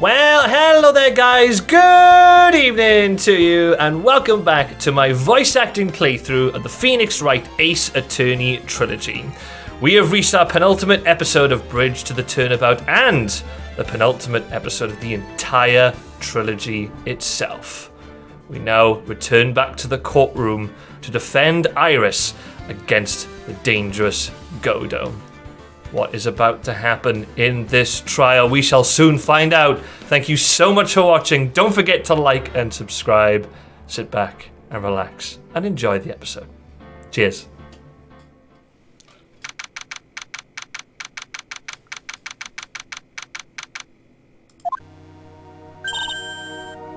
Well, hello there guys, good evening to you, and welcome back to my voice acting playthrough of the Phoenix Wright Ace Attorney Trilogy. We have reached our penultimate episode of Bridge to the Turnabout and the penultimate episode of the entire trilogy itself. We now return back to the courtroom to defend Iris against the dangerous Godo. What is about to happen in this trial, we shall soon find out. Thank you so much for watching. Don't forget to like and subscribe. Sit back and relax and enjoy the episode. Cheers.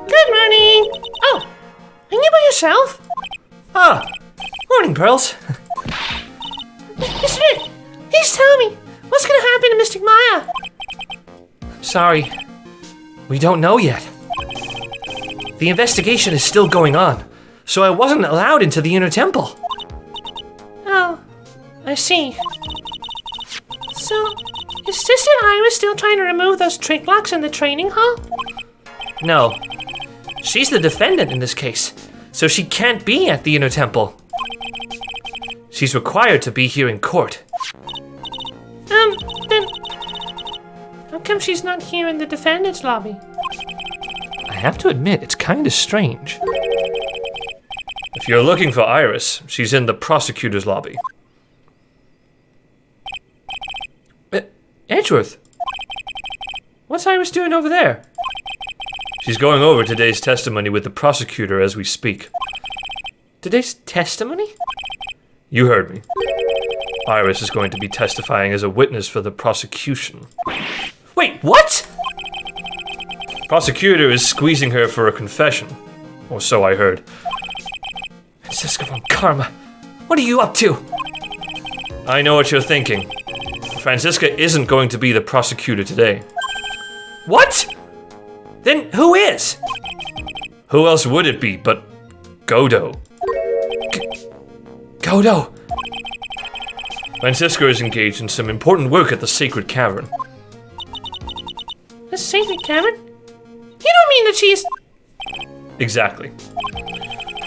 Good morning. Oh, are you by yourself? Morning, Pearls. Mr. Nick, please tell me, what's going to happen to Mystic Maya? Sorry, we don't know yet. The investigation is still going on, so I wasn't allowed into the inner temple. Oh, I see. So, is Sister Iris still trying to remove those trick locks in the training hall? No, she's the defendant in this case, so she can't be at the inner temple. She's required to be here in court. Then, how come she's not here in the defendant's lobby? I have to admit, it's kind of strange. If you're looking for Iris, she's in the prosecutor's lobby. Edgeworth, what's Iris doing over there? She's going over today's testimony with the prosecutor as we speak. Today's testimony? You heard me. Iris is going to be testifying as a witness for the prosecution. Wait, what? Prosecutor is squeezing her for a confession. Or so I heard. Francisca von Karma, what are you up to? I know what you're thinking. Francisca isn't going to be the prosecutor today. What? Then who is? Who else would it be but Godo? Godo! Francisca is engaged in some important work at the Sacred Cavern. The Sacred Cavern? You don't mean that she's... Exactly.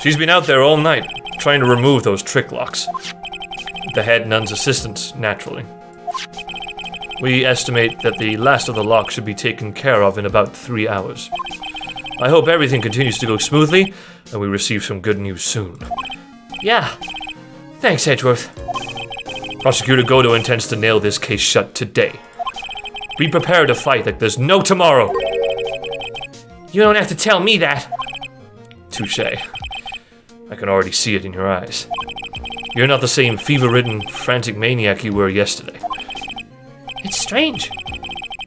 She's been out there all night, trying to remove those trick locks. With the head nun's assistance, naturally. We estimate that the last of the locks should be taken care of in about 3 hours. I hope everything continues to go smoothly, and we receive some good news soon. Yeah. Thanks, Edgeworth. Prosecutor Godo intends to nail this case shut today. Be prepared to fight like there's no tomorrow. You don't have to tell me that. Touché. I can already see it in your eyes. You're not the same fever-ridden, frantic maniac you were yesterday. It's strange.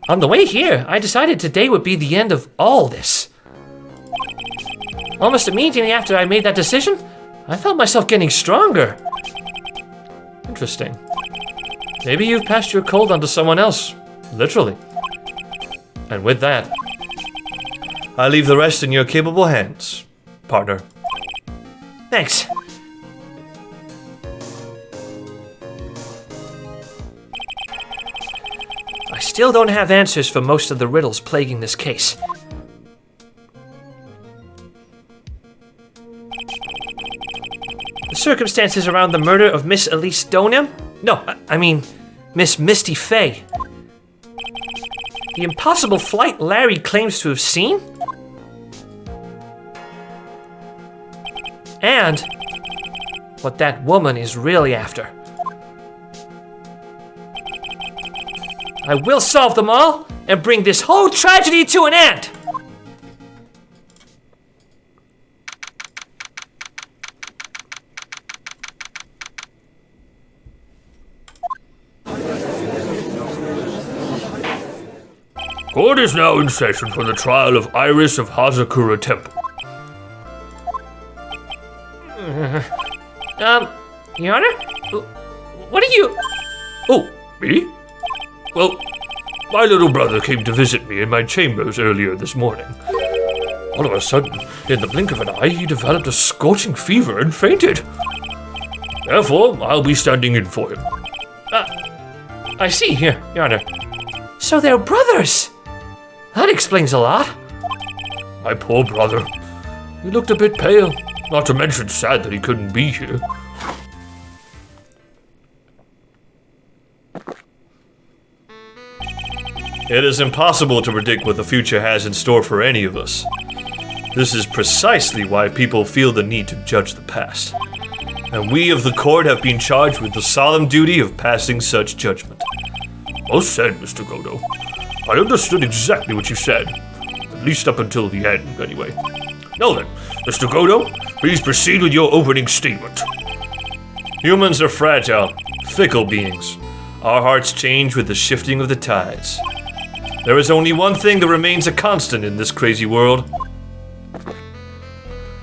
On the way here, I decided today would be the end of all this. Almost immediately after I made that decision, I felt myself getting stronger. Interesting. Maybe you've passed your cold on to someone else, literally. And with that, I leave the rest in your capable hands, partner. Thanks. I still don't have answers for most of the riddles plaguing this case. The circumstances around the murder of Miss Elise Donham? No, I mean, Miss Misty Fey. The impossible flight Larry claims to have seen? And what that woman is really after. I will solve them all and bring this whole tragedy to an end! Court is now in session for the trial of Iris of Hazakura Temple. Your Honor? What are you... Oh, me? Well, my little brother came to visit me in my chambers earlier this morning. All of a sudden, in the blink of an eye, he developed a scorching fever and fainted. Therefore, I'll be standing in for him. I see here, Your Honor. So they're brothers! That explains a lot. My poor brother. He looked a bit pale, not to mention sad that he couldn't be here. It is impossible to predict what the future has in store for any of us. This is precisely why people feel the need to judge the past. And we of the court have been charged with the solemn duty of passing such judgment. Well said, Mr. Godo. I understood exactly what you said. At least up until the end, anyway. Now then, Mr. Godo, please proceed with your opening statement. Humans are fragile, fickle beings. Our hearts change with the shifting of the tides. There is only one thing that remains a constant in this crazy world.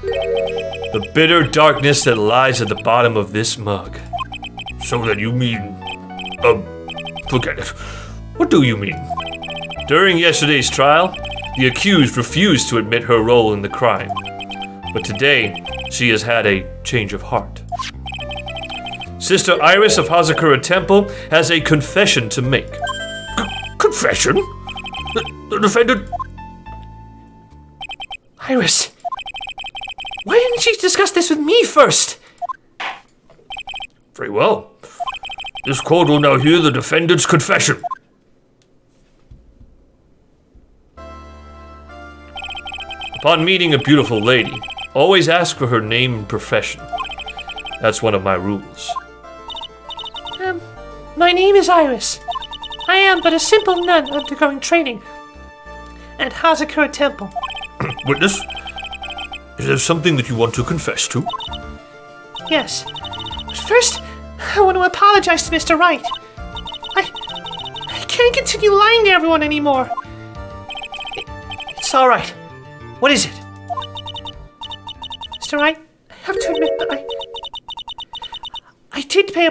The bitter darkness that lies at the bottom of this mug. So then you mean... forget it. What do you mean? During yesterday's trial, the accused refused to admit her role in the crime. But today, she has had a change of heart. Sister Iris of Hazakura Temple has a confession to make. Confession? The defendant... Iris, why didn't you discuss this with me first? Very well. This court will now hear the defendant's confession. Upon meeting a beautiful lady, always ask for her name and profession. That's one of my rules. My name is Iris. I am but a simple nun undergoing training at Hazakura Temple. Witness, is there something that you want to confess to? Yes. But first, I want to apologize to Mr. Wright. I can't continue lying to everyone anymore. It's all right. What is it? Mr. Wright, I have to admit that I did play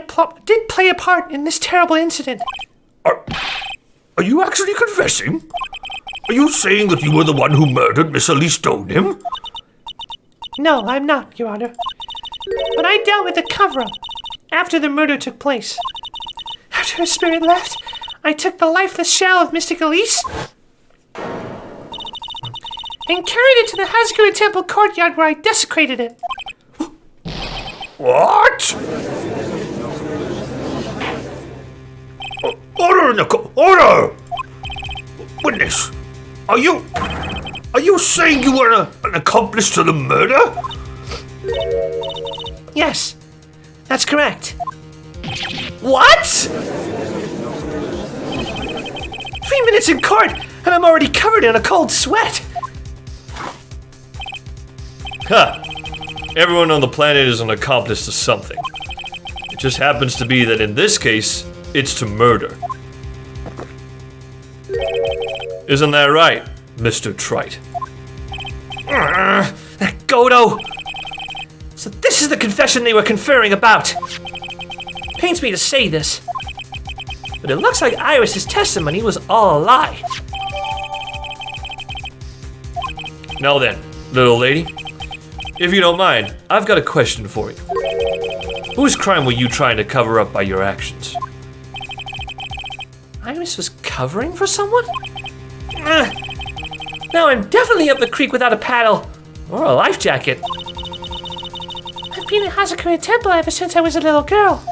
a part in this terrible incident. Are you actually confessing? Are you saying that you were the one who murdered Miss Elise Donim? No, I'm not, Your Honor. But I dealt with the cover-up after the murder took place. After her spirit left, I took the lifeless shell of Mystic Elise and carried it to the Hazakura Temple courtyard where I desecrated it. What? Order in the court! Order! Witness, are you saying you were an accomplice to the murder? Yes, that's correct. What? 3 minutes in court, and I'm already covered in a cold sweat. Huh. Everyone on the planet is an accomplice to something. It just happens to be that in this case, it's to murder. Isn't that right, Mr. Trite? Godo! So this is the confession they were conferring about. Pains me to say this, but it looks like Iris's testimony was all a lie. Now then, little lady, if you don't mind, I've got a question for you. Whose crime were you trying to cover up by your actions? Iris was covering for someone? Now I'm definitely up the creek without a paddle or a life jacket. I've been at Hazakura Temple ever since I was a little girl.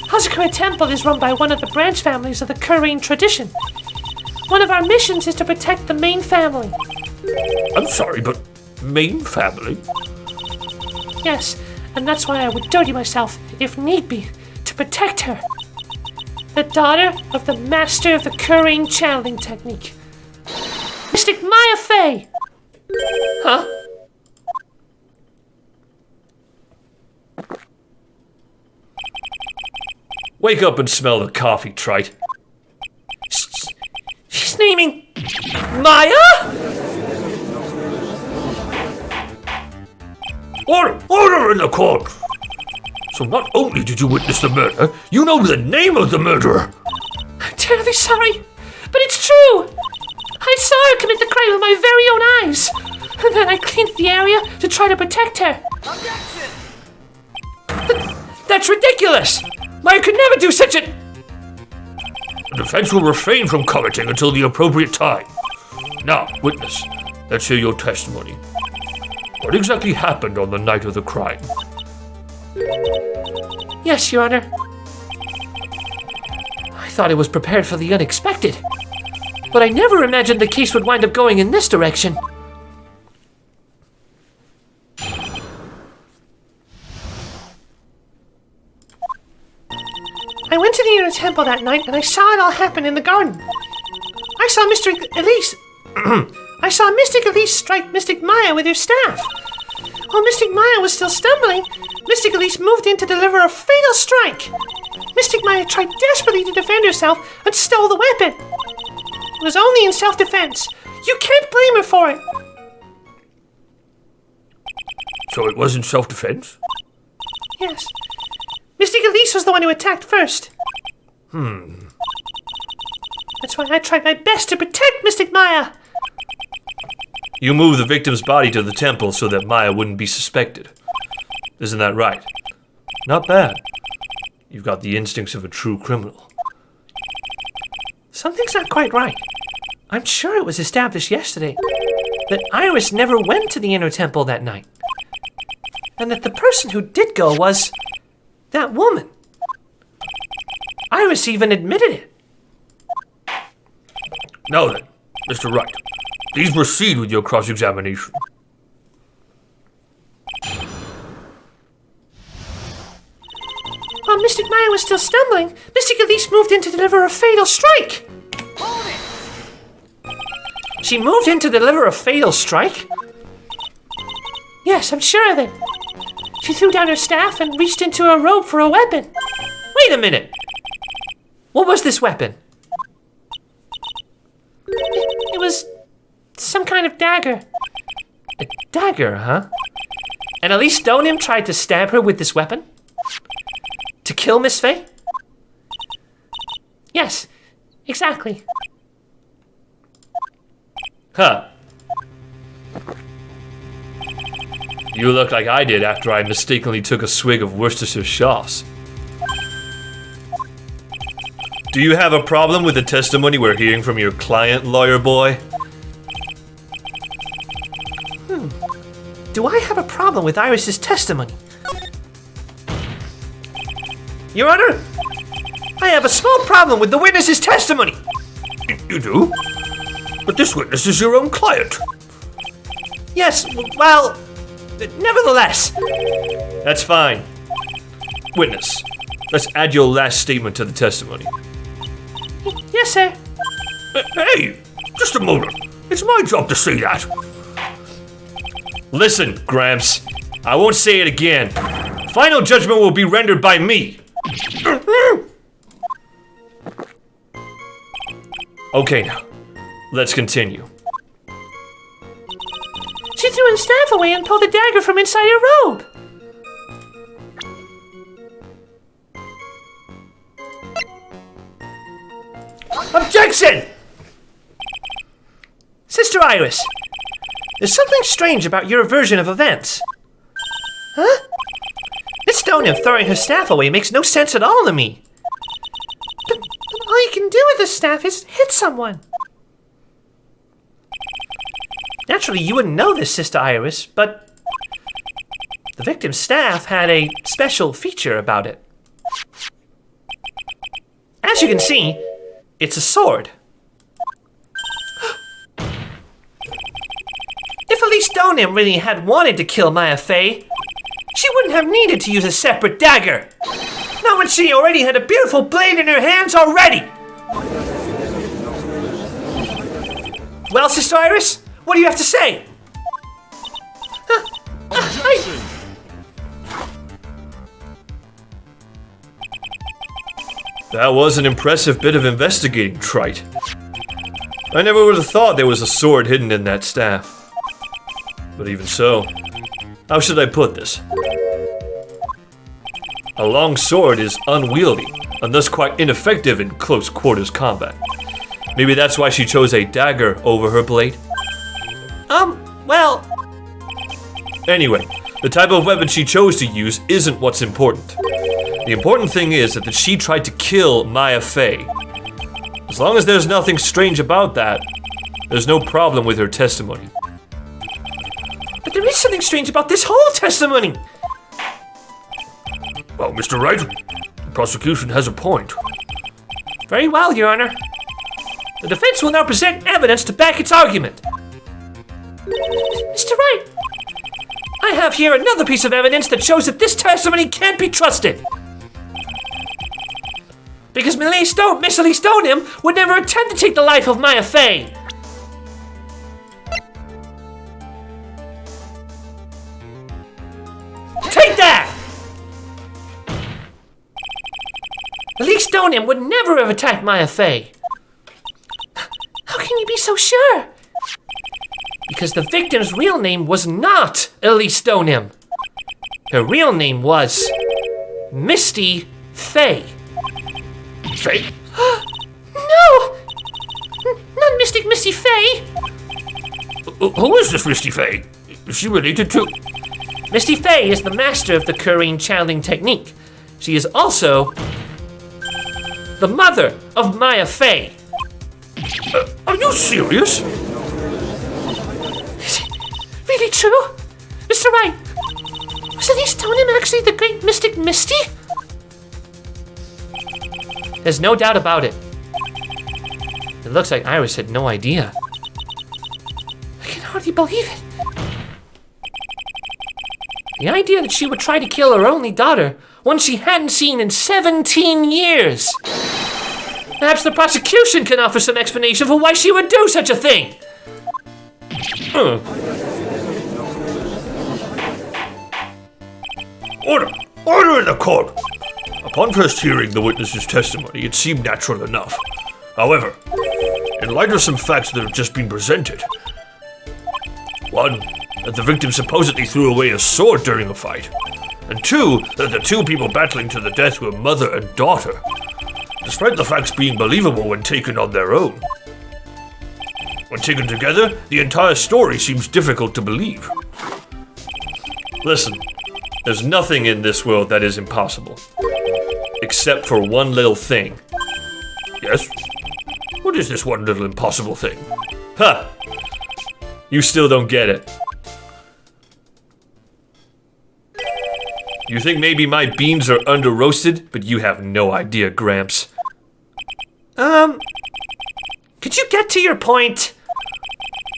Hazakura Temple is run by one of the branch families of the Kurain tradition. One of our missions is to protect the main family. I'm sorry, but main family? Yes, and that's why I would dirty myself, if need be, to protect her. The daughter of the master of the Kurain channeling technique, Mystic Maya Fey. Huh? Wake up and smell the coffee, Trite. She's naming Maya? Order in the court! So not only did you witness the murder, you know the name of the murderer! I'm terribly sorry, but it's true! I saw her commit the crime with my very own eyes, and then I cleaned the area to try to protect her. Objection! That's ridiculous! Maya could never do such a... The defense will refrain from commenting until the appropriate time. Now, witness, let's hear your testimony. What exactly happened on the night of the crime? Yes, Your Honor. I thought I was prepared for the unexpected, but I never imagined the case would wind up going in this direction. I went to the inner temple that night and I saw it all happen in the garden. I saw Mystic Elise. I saw Mystic Elise strike Mystic Maya with her staff. While Mystic Maya was still stumbling, Mystic Elise moved in to deliver a fatal strike. Mystic Maya tried desperately to defend herself and stole the weapon. It was only in self-defense. You can't blame her for it. So it wasn't self-defense? Yes. Mystic Elise was the one who attacked first. That's why I tried my best to protect Mystic Maya. You moved the victim's body to the temple so that Maya wouldn't be suspected. Isn't that right? Not bad. You've got the instincts of a true criminal. Something's not quite right. I'm sure it was established yesterday that Iris never went to the inner temple that night. And that the person who did go was that woman. Iris even admitted it. Now then, Mr. Wright, please proceed with your cross-examination. While Mystic Maya was still stumbling, Mystic Elise moved in to deliver a fatal strike. She moved in to deliver a fatal strike? Yes, I'm sure of it. She threw down her staff and reached into her robe for a weapon. Wait a minute. What was this weapon? It was some kind of dagger. A dagger, huh? And Elise Stoneman tried to stab her with this weapon? To kill Miss Faye? Yes, exactly. Huh. You look like I did after I mistakenly took a swig of Worcestershire sauce. Do you have a problem with the testimony we're hearing from your client, lawyer boy? Do I have a problem with Iris's testimony? Your Honor, I have a small problem with the witness's testimony. You do? But this witness is your own client. Yes, well, nevertheless. That's fine. Witness, let's add your last statement to the testimony. Yes, sir. Hey, just a moment. It's my job to say that. Listen, Gramps, I won't say it again. Final judgment will be rendered by me. Okay, now, let's continue. She threw her staff away and pulled a dagger from inside her robe. Objection! Sister Iris, there's something strange about your version of events. Huh? Miss Stoneham throwing her staff away makes no sense at all to me. But all you can do with the staff is hit someone. Naturally, you wouldn't know this, Sister Iris, but the victim's staff had a special feature about it. As you can see, it's a sword. If Elise Stoneham really had wanted to kill Maya Fey, she wouldn't have needed to use a separate dagger. Not when she already had a beautiful blade in her hands already. Well, Sister Iris, what do you have to say? That was an impressive bit of investigating, Trite. I never would have thought there was a sword hidden in that staff. But even so, how should I put this? A long sword is unwieldy, and thus quite ineffective in close quarters combat. Maybe that's why she chose a dagger over her blade? Well... Anyway, the type of weapon she chose to use isn't what's important. The important thing is that she tried to kill Maya Fey. As long as there's nothing strange about that, There's no problem with her testimony. But there is something strange about this whole testimony. Well, Mr. Wright, the prosecution has a point. Very well, Your Honor. The defense will now present evidence to back its argument. Mr. Wright, I have here another piece of evidence that shows that this testimony can't be trusted. Because Miss Elise Stoneham would never attempt to take the life of Maya Fey. Take that! Elise Stoneham would never have attacked Maya Fey. How can you be so sure? Because the victim's real name was not Elise Stoneham. Her real name was Misty Fey. Fey? No! Not Mystic Misty Fey. Who is this Misty Fey? Is she related to... Misty Fey is the master of the Curine channeling technique. She is also the mother of Maya Fey. Are you serious? Is it really true? Mr. Wright, was Elise Stoneham actually the great mystic Misty? There's no doubt about it. It looks like Iris had no idea. I can hardly believe it. The idea that she would try to kill her only daughter, one she hadn't seen in 17 years. Perhaps the prosecution can offer some explanation for why she would do such a thing. Order in the court! Upon first hearing the witness's testimony, it seemed natural enough. However, in light of some facts that have just been presented, one, that the victim supposedly threw away a sword during a fight, and two, that the two people battling to the death were mother and daughter, despite the facts being believable when taken on their own. When taken together, the entire story seems difficult to believe. Listen, there's nothing in this world that is impossible. Except for one little thing. Yes? What is this one little impossible thing? Ha! You still don't get it. You think maybe my beans are under-roasted, but you have no idea, Gramps. Could you get to your point?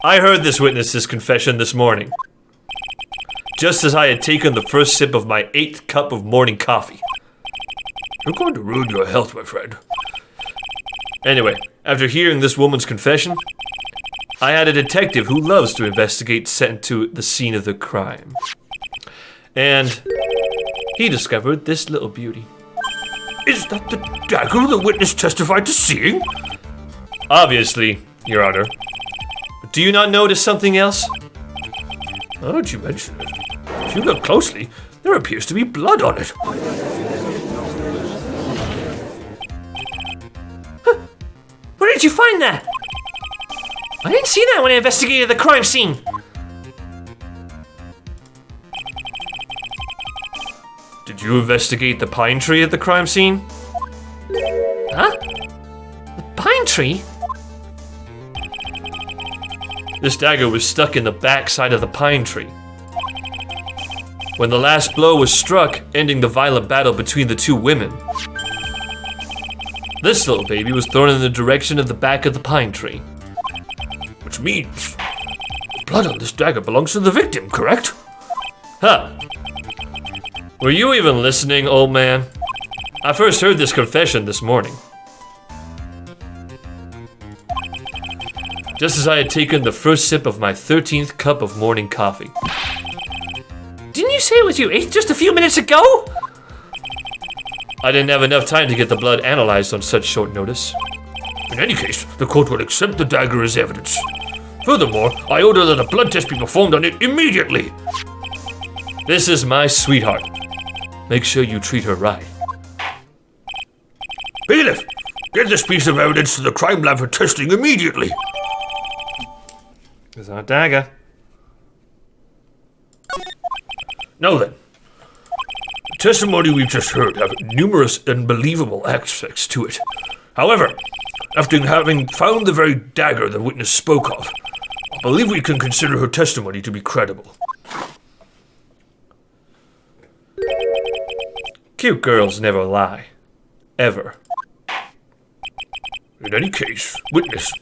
I heard this witness's confession this morning. Just as I had taken the first sip of my 8th cup of morning coffee. You're going to ruin your health, my friend. Anyway, after hearing this woman's confession, I had a detective who loves to investigate sent to the scene of the crime. And he discovered this little beauty. Is that the dagger the witness testified to seeing? Obviously, Your Honor. But do you not notice something else? Now that you mention it, if you look closely, there appears to be blood on it. Where did you find that? I didn't see that when I investigated the crime scene. Did you investigate the pine tree at the crime scene? Huh? The pine tree? This dagger was stuck in the back side of the pine tree. When the last blow was struck, ending the violent battle between the two women, this little baby was thrown in the direction of the back of the pine tree. Which means the blood on this dagger belongs to the victim, correct? Huh. Were you even listening, old man? I first heard this confession this morning. Just as I had taken the first sip of my 13th cup of morning coffee. Didn't you say it was your 8th just a few minutes ago? I didn't have enough time to get the blood analyzed on such short notice. In any case, the court will accept the dagger as evidence. Furthermore, I order that a blood test be performed on it immediately. This is my sweetheart. Make sure you treat her right. Bailiff, get this piece of evidence to the crime lab for testing immediately. There's our dagger. Now then, the testimony we've just heard have numerous unbelievable aspects to it. However, After having found the very dagger the witness spoke of, I believe we can consider her testimony to be credible. Cute girls never lie. Ever. In any case, witness,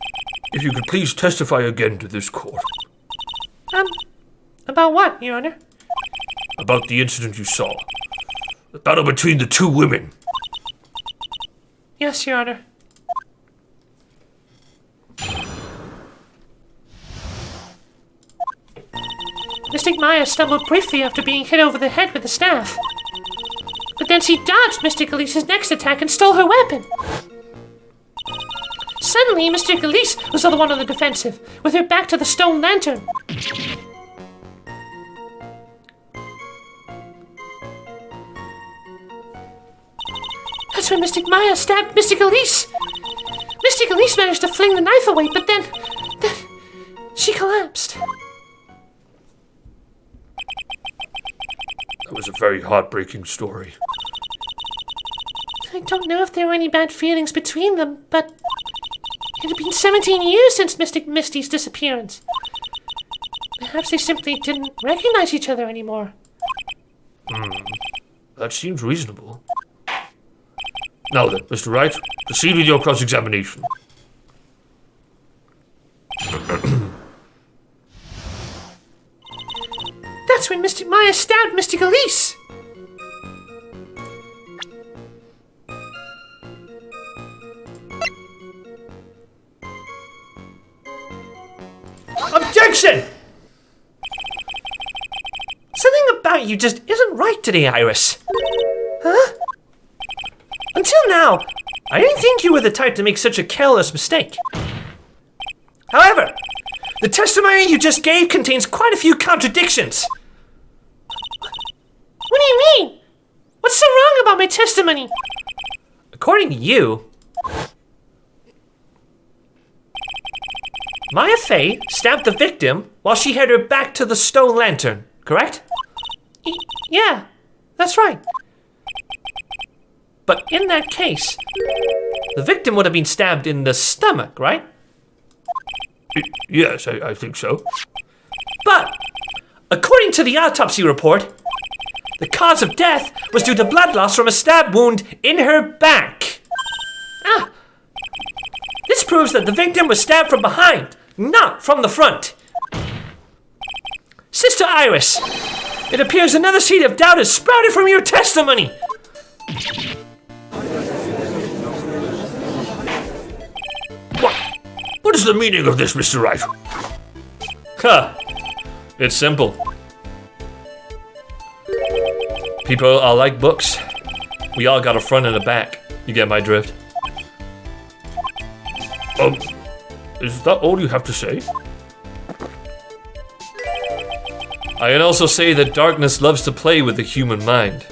if you could please testify again to this court. About what, Your Honor? About the incident you saw. The battle between the two women. Yes, Your Honor. Mystic Maya stumbled briefly after being hit over the head with a staff. But then she dodged Mystic Elise's next attack and stole her weapon. Suddenly, Mystic Elise was the one on the defensive, with her back to the stone lantern. That's when Mystic Maya stabbed Mystic Elise. Mystic Elise managed to fling the knife away, but then she collapsed. That was a very heartbreaking story. I don't know if there were any bad feelings between them, but it had been 17 years since Mystic Misty's disappearance. Perhaps they simply didn't recognize each other anymore. That seems reasonable. Now then, Mr. Wright, proceed with your cross-examination. That's when Mystic Maya stabbed Mystic Elise. Objection! Something about you just isn't right today, Iris. Huh? Until now, I didn't think you were the type to make such a careless mistake. However, the testimony you just gave contains quite a few contradictions. What do you mean? What's so wrong about my testimony? According to you, Maya Fey stabbed the victim while she had her back to the stone lantern, correct? Yeah, that's right. But in that case, the victim would have been stabbed in the stomach, right? Yes, I think so. But, according to the autopsy report, the cause of death was due to blood loss from a stab wound in her back. This proves that the victim was stabbed from behind, not from the front. Sister Iris, it appears another seed of doubt has sprouted from your testimony. What is the meaning of this, Mr. Wright? Huh. It's simple. People are like books. We all got a front and a back. You get my drift? Is that all you have to say? I can also say that darkness loves to play with the human mind.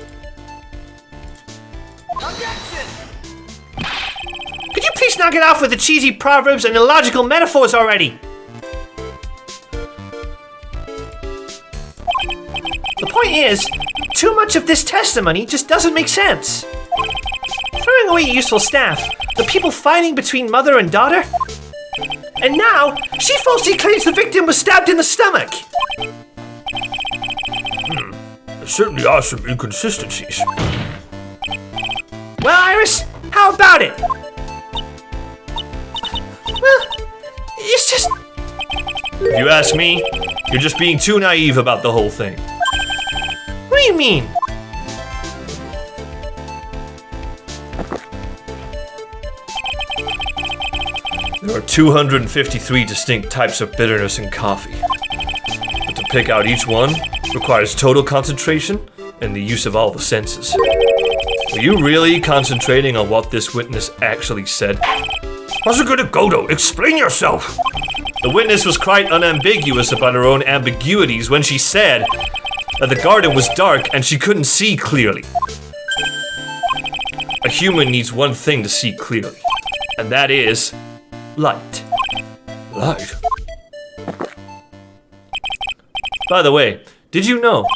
Could you please knock it off with the cheesy proverbs and illogical metaphors already? The point is, too much of this testimony just doesn't make sense. Throwing away useful staff, the people fighting between mother and daughter, and now she falsely claims the victim was stabbed in the stomach. There certainly are some inconsistencies. Well, Iris, how about it? Well, it's just... If you ask me, you're just being too naive about the whole thing. What do you mean? There are 253 distinct types of bitterness in coffee. But to pick out each one requires total concentration and the use of all the senses. Are you really concentrating on what this witness actually said? How's it gonna go, though? Explain yourself! The witness was quite unambiguous about her own ambiguities when she said that the garden was dark and she couldn't see clearly. A human needs one thing to see clearly, and that is light. Light? By the way, did you know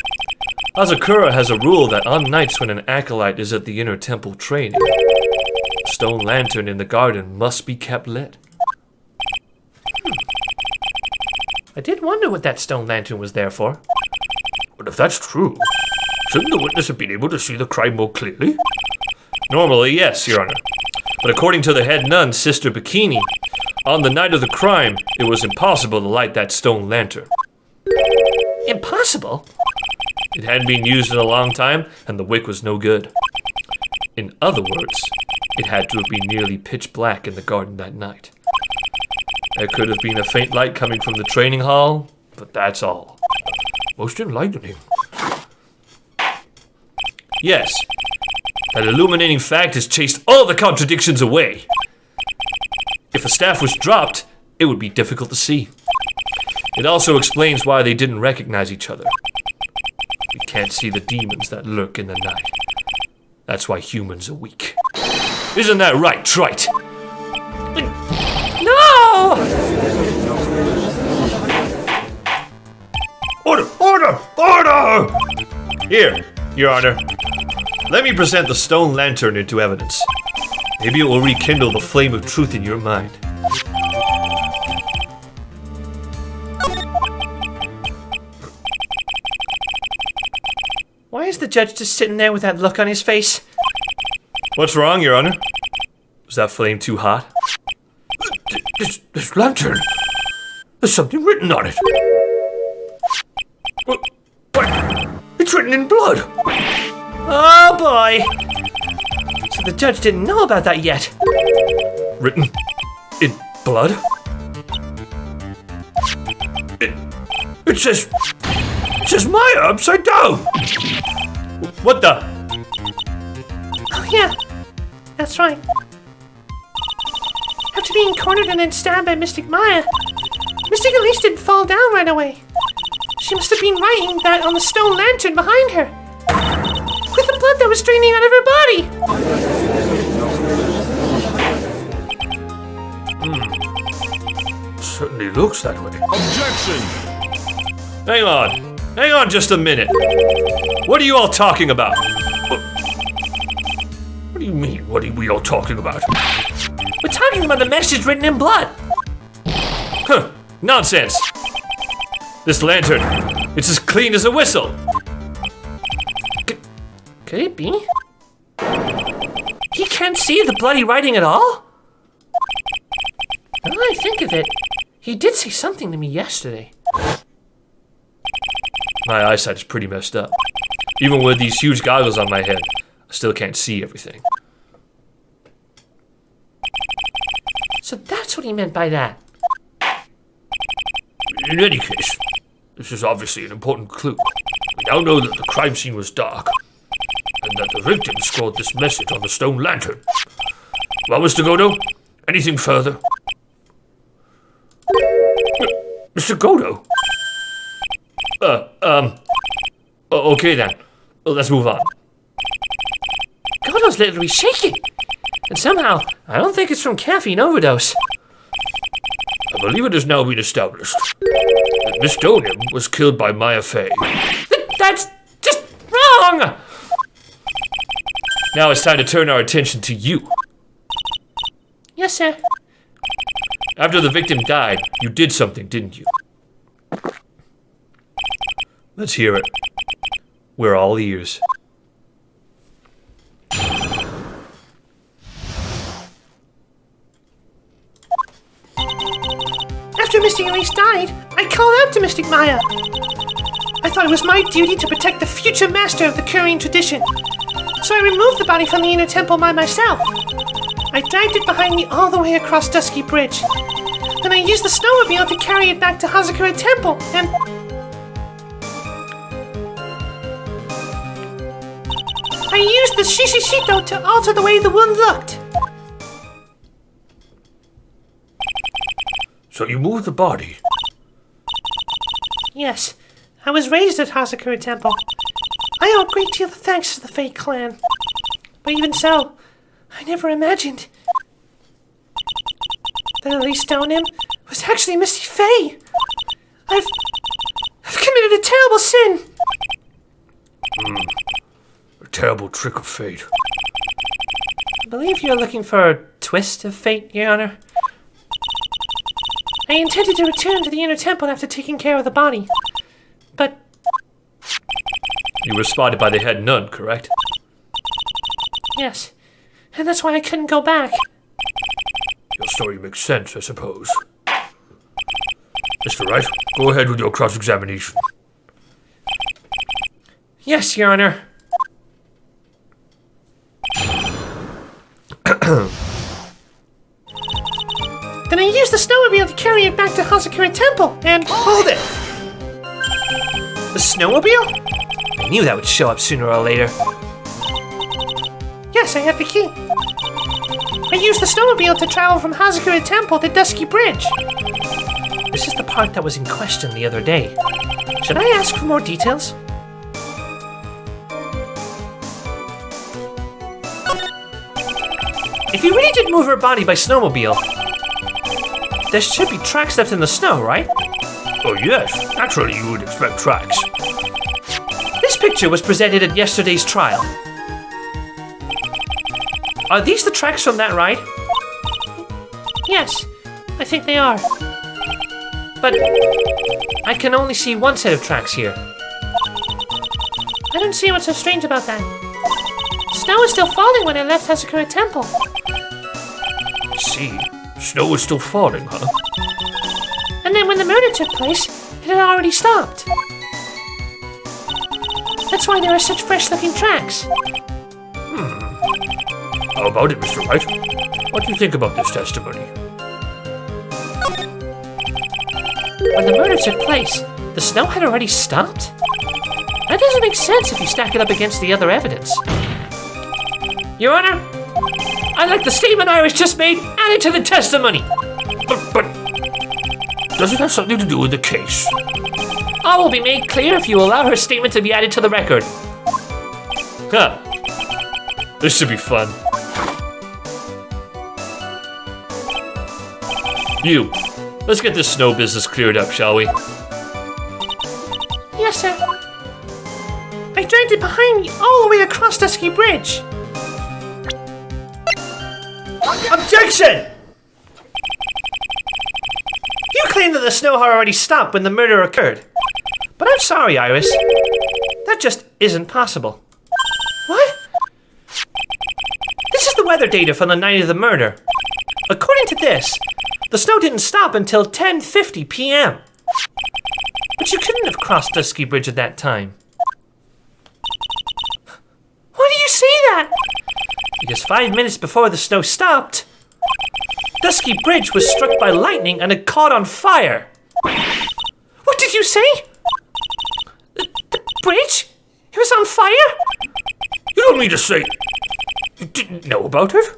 Hazakura has a rule that on nights when an acolyte is at the inner temple training, stone lantern in the garden must be kept lit. I did wonder what that stone lantern was there for. But if that's true, shouldn't the witness have been able to see the crime more clearly? Normally, yes, Your Honor. But according to the head nun, Sister Bikini, on the night of the crime, it was impossible to light that stone lantern. Impossible? It hadn't been used in a long time, and the wick was no good. In other words, it had to have been nearly pitch black in the garden that night. There could have been a faint light coming from the training hall, but that's all. Most enlightening. Yes, that illuminating fact has chased all the contradictions away. If the staff was dropped, it would be difficult to see. It also explains why they didn't recognize each other. We can't see the demons that lurk in the night. That's why humans are weak. Isn't that right, Trite? No! Order! Order! Order! Here, Your Honor. Let me present the stone lantern into evidence. Maybe it will rekindle the flame of truth in your mind. Why is the judge just sitting there with that look on his face? What's wrong, Your Honor? Was that flame too hot? This lantern. There's something written on it. What? It's written in blood. Oh boy! So the judge didn't know about that yet. Written in blood? It says Maya upside down. What the? Oh yeah, that's right. After being cornered and then stabbed by Mystic Maya, Mystic Elise didn't fall down right away. She must have been writing that on the stone lantern behind her, with the blood that was draining out of her body. Certainly looks that way. Hang on just a minute. What are you all talking about? What do you mean? What are we all talking about? We're talking about the message written in blood. Huh, nonsense. This lantern, it's as clean as a whistle. Could it be? He can't see the bloody writing at all? Now that I think of it, he did say something to me yesterday. My eyesight is pretty messed up. Even with these huge goggles on my head, I still can't see everything. So that's what he meant by that. In any case, this is obviously an important clue. We now know that the crime scene was dark, and that the victim scored this message on the stone lantern. Well, Mr. Godo, anything further? Mr. Godo? Okay then. Well, let's move on. Godo's literally shaking. And somehow, I don't think it's from caffeine overdose. I believe it has now been established that Miss Donim was killed by Maya Fey. That's just wrong! Now it's time to turn our attention to you. Yes, sir. After the victim died, you did something, didn't you? Let's hear it. We're all ears. After Mystic Elise died, I called out to Mystic Maya. I thought it was my duty to protect the future master of the Korean tradition. So I removed the body from the inner temple by myself. I dragged it behind me all the way across Dusky Bridge. Then I used the snowmobile to carry it back to Hazakura Temple, and... I used the Shishishito to alter the way the wound looked. So you moved the body. Yes, I was raised at Hazakura Temple. I owe a great deal of thanks to the Fey clan. But even so, I never imagined that Elise Donim was actually Misty Fey. I've committed a terrible sin. A terrible trick of fate. I believe you're looking for a twist of fate, Your Honor. I intended to return to the inner temple after taking care of the body, but... You were spotted by the head nun, correct? Yes, and that's why I couldn't go back. Your story makes sense, I suppose. Mr. Wright, go ahead with your cross-examination. Yes, Your Honor. Then I used the snowmobile to carry it back to Hazakura Temple, and... Hold it! The snowmobile? I knew that would show up sooner or later. Yes, I have the key. I used the snowmobile to travel from Hazakura Temple to Dusky Bridge. This is the part that was in question the other day. Should I ask for more details? If you really did move her body by snowmobile, there should be tracks left in the snow, right? Oh yes, naturally you would expect tracks. This picture was presented at yesterday's trial. Are these the tracks from that ride? Yes, I think they are. But I can only see one set of tracks here. I don't see what's so strange about that. Snow was still falling when I left Hazakura Temple. I see. Snow is still falling, huh? And then when the murder took place, it had already stopped. That's why there are such fresh-looking tracks. How about it, Mr. Wright? What do you think about this testimony? When the murder took place, the snow had already stopped? That doesn't make sense if you stack it up against the other evidence. Your Honor, I'd like the statement Iris just made added to the testimony. But does it have something to do with the case? All will be made clear if you allow her statement to be added to the record. Huh. This should be fun. You, let's get this snow business cleared up, shall we? Yes, sir. I dragged it behind me all the way across Dusky Bridge. Objection! You claim that the snow had already stopped when the murder occurred. But I'm sorry, Iris. That just isn't possible. What? This is the weather data from the night of the murder. According to this, the snow didn't stop until 10:50 p.m. But you couldn't have crossed Dusky Bridge at that time. Why do you say that? Because 5 minutes before the snow stopped, Dusky Bridge was struck by lightning and had caught on fire. What did you say? The bridge? It was on fire? You don't mean to say you didn't know about it?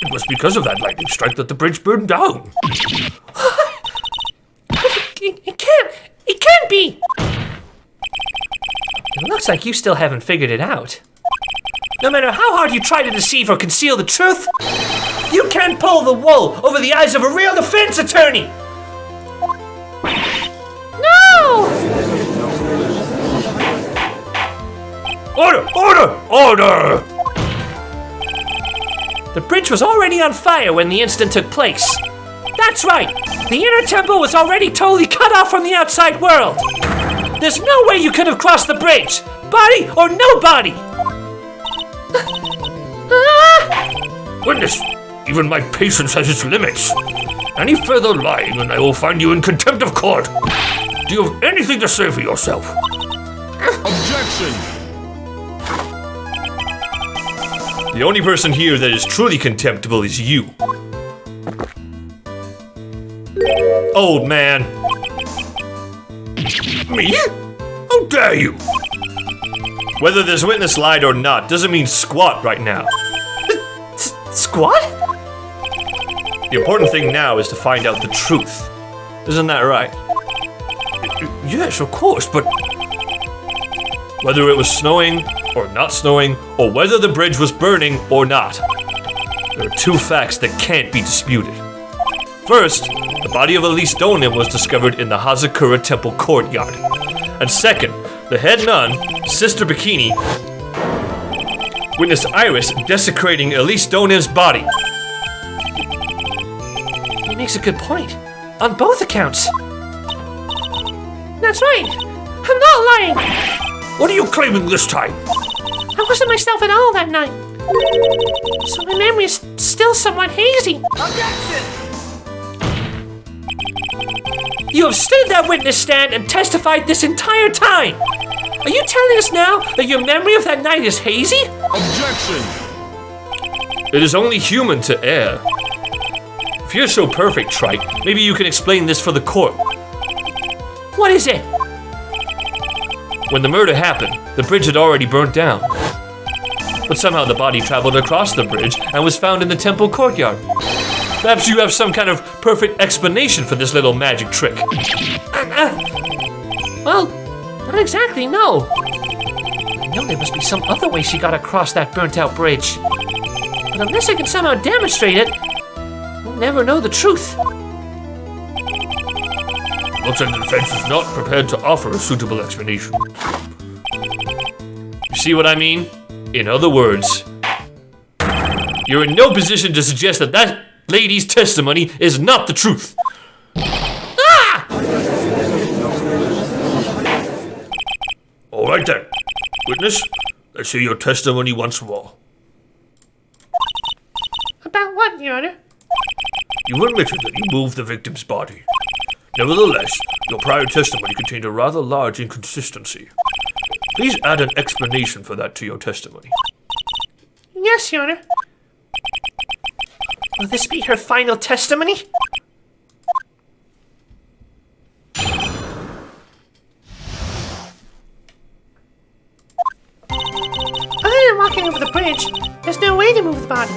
It was because of that lightning strike that the bridge burned down. It can't be! It looks like you still haven't figured it out. No matter how hard you try to deceive or conceal the truth, you can't pull the wool over the eyes of a real defense attorney! No! Order! Order! Order! The bridge was already on fire when the incident took place. That's right! The inner temple was already totally cut off from the outside world! There's no way you could have crossed the bridge! Body or no body! Witness, even my patience has its limits. Any further lying and I will find you in contempt of court. Do you have anything to say for yourself? Objection! The only person here that is truly contemptible is you. Old man. Me? How dare you? Whether this witness lied or not doesn't mean squat right now. Squat? The important thing now is to find out the truth. Isn't that right? Yes, of course, but Whether it was snowing or not snowing, or whether the bridge was burning or not, there are two facts that can't be disputed. First, the body of Elise Donim was discovered in the Hazakura Temple courtyard. And second, the head nun, Sister Bikini, Witness Iris desecrating Elise Donim's body. He makes a good point. On both accounts. That's right. I'm not lying. What are you claiming this time? I wasn't myself at all that night. So my memory is still somewhat hazy. Objection! You have stood at that witness stand and testified this entire time. Are you telling us now that your memory of that night is hazy? Objection! It is only human to err. If you're so perfect, Trite, maybe you can explain this for the court. What is it? When the murder happened, the bridge had already burnt down. But somehow the body traveled across the bridge and was found in the temple courtyard. Perhaps you have some kind of perfect explanation for this little magic trick. Well, not exactly, no. I know there must be some other way she got across that burnt-out bridge. But unless I can somehow demonstrate it, we'll never know the truth. Looks like the defense is not prepared to offer a suitable explanation. You see what I mean? In other words, you're in no position to suggest that that lady's testimony is not the truth. All right then. Witness, let's hear your testimony once more. About what, Your Honor? You admitted that you moved the victim's body. Nevertheless, your prior testimony contained a rather large inconsistency. Please add an explanation for that to your testimony. Yes, Your Honor. Will this be her final testimony? Other than walking over the bridge, there's no way to move the body.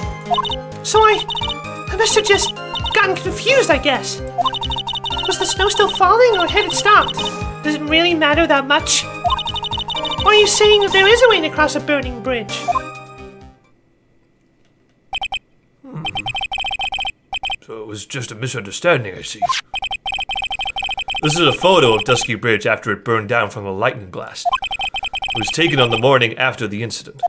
So I must have just gotten confused, I guess. Was the snow still falling or had it stopped? Does it really matter that much? Or are you saying that there is a way to cross a burning bridge? So it was just a misunderstanding, I see. This is a photo of Dusky Bridge after it burned down from a lightning blast. It was taken on the morning after the incident.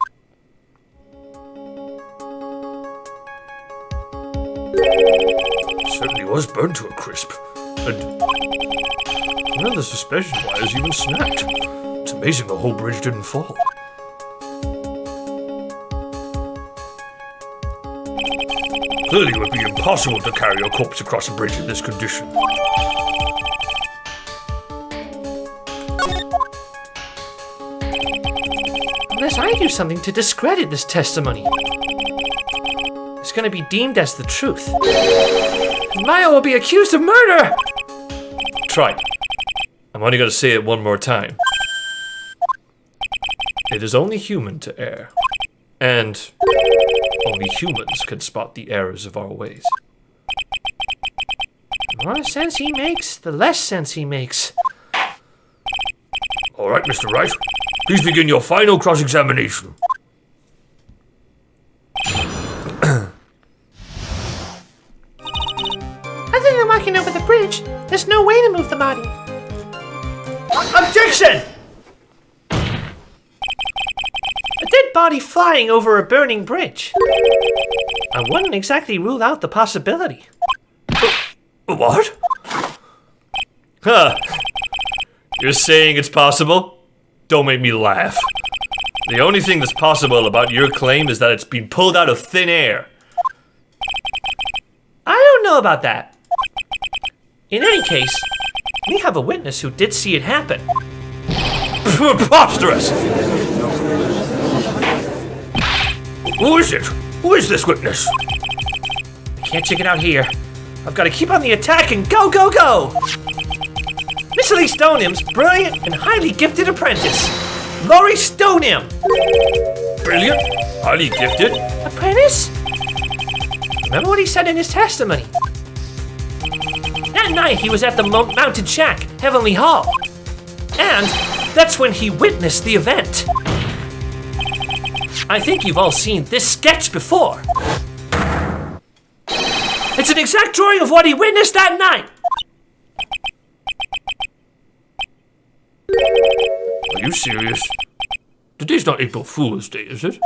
It certainly was burned to a crisp. And well, the suspension wires even snapped. It's amazing the whole bridge didn't fall. Clearly it would be impossible to carry a corpse across a bridge in this condition. Unless I do something to discredit this testimony, it's going to be deemed as the truth. Maya will be accused of murder! Try. I'm only going to say it one more time. It is only human to err. And only humans can spot the errors of our ways. The more sense he makes, the less sense he makes. All right, Mr. Wright. Please begin your final cross-examination. Other than walking over the bridge, there's no way to move the body. Objection! A dead body flying over a burning bridge. I wouldn't exactly rule out the possibility. What? Huh. You're saying it's possible? Don't make me laugh. The only thing that's possible about your claim is that it's been pulled out of thin air. I don't know about that. In any case, we have a witness who did see it happen. Preposterous! Who is it? Who is this witness? I can't check it out here. I've got to keep on the attack and go, go, go! Miss Elise Stoneham's brilliant and highly gifted apprentice, Laurie Stoneham. Brilliant? Highly gifted? Apprentice? Remember what he said in his testimony. That night he was at the Mounted Shack, Heavenly Hall. And that's when he witnessed the event. I think you've all seen this sketch before. It's an exact drawing of what he witnessed that night. Are you serious? Today's not April Fool's Day, is it?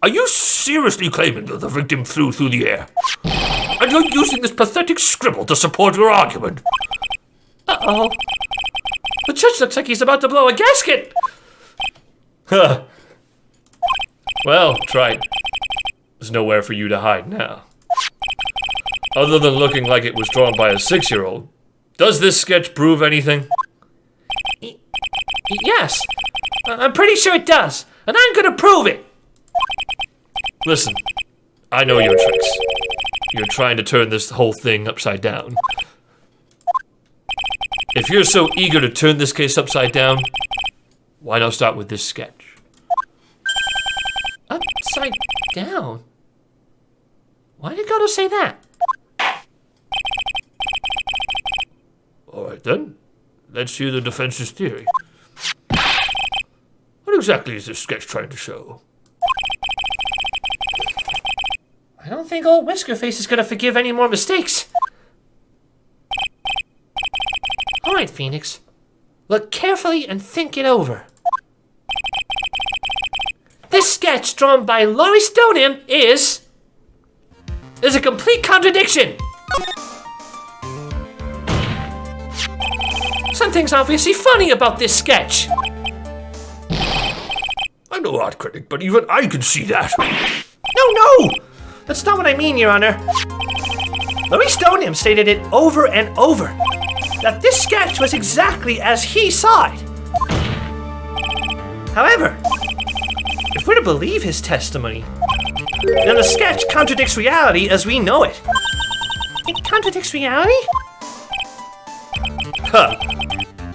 Are you seriously claiming that the victim flew through the air? And you're using this pathetic scribble to support your argument? Uh-oh. The judge looks like he's about to blow a gasket! Huh. Well, Trite, there's nowhere for you to hide now. Other than looking like it was drawn by a 6-year-old, does this sketch prove anything? Yes, I'm pretty sure it does, and I'm gonna prove it! Listen, I know your tricks. You're trying to turn this whole thing upside down. If you're so eager to turn this case upside down, why not start with this sketch? Upside down? Why did Goto say that? Alright then, let's hear the defense's theory. What exactly is this sketch trying to show? I don't think old Whiskerface is gonna forgive any more mistakes. Alright, Phoenix. Look carefully and think it over. This sketch drawn by Laurie Stoneham is a complete contradiction. Something's obviously funny about this sketch. I'm no art critic, but even I can see that. No! That's not what I mean, Your Honor. Laurie Stoneham stated it over and over, that this sketch was exactly as he saw it. However, if we're to believe his testimony, then the sketch contradicts reality as we know it. It contradicts reality? Huh.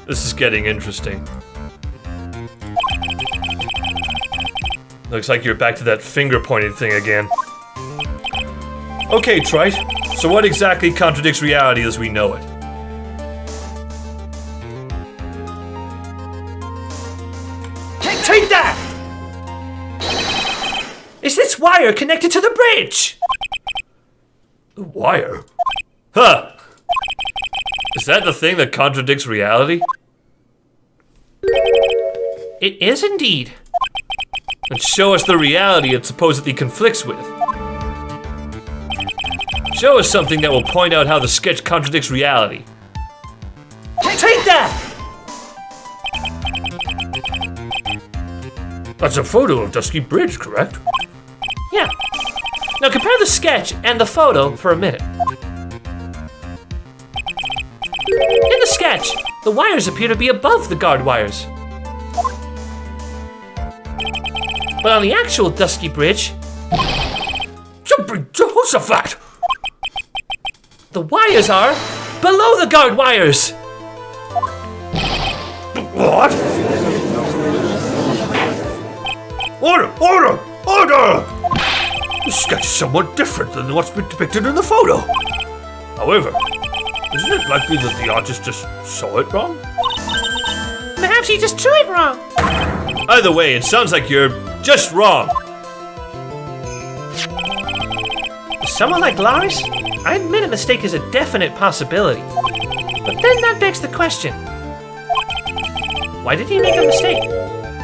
This is getting interesting. Looks like you're back to that finger-pointed thing again. Okay, Trite. So what exactly contradicts reality as we know it? Take that! Is this wire connected to the bridge? The wire? Huh! Is that the thing that contradicts reality? It is indeed. And show us the reality it supposedly conflicts with. Show us something that will point out how the sketch contradicts reality. Take that! That's a photo of Dusky Bridge, correct? Yeah. Now compare the sketch and the photo for a minute. In the sketch, the wires appear to be above the guard wires. But on the actual Dusky Bridge, Jehoshaphat! the wires are below the guard wires. What? Order! This sketch is somewhat different than what's been depicted in the photo. However, isn't it likely that the artist just saw it wrong? Perhaps he just drew it wrong. Either way, it sounds like you're just wrong. Someone like Lars? I admit a mistake is a definite possibility. But then that begs the question. Why did he make a mistake?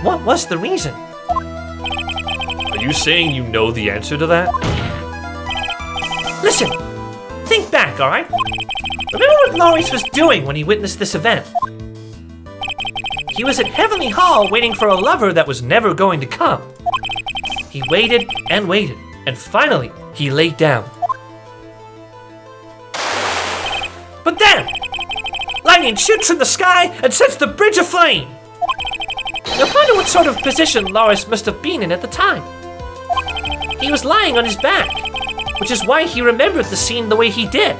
What was the reason? Are you saying you know the answer to that? Listen, think back, alright? Remember what Lawrence was doing when he witnessed this event? He was at Heavenly Hall waiting for a lover that was never going to come. He waited and waited, and finally, he laid down. But then, lightning shoots from the sky and sets the bridge aflame. Now ponder what sort of position Lawrence must have been in at the time. He was lying on his back, which is why he remembered the scene the way he did.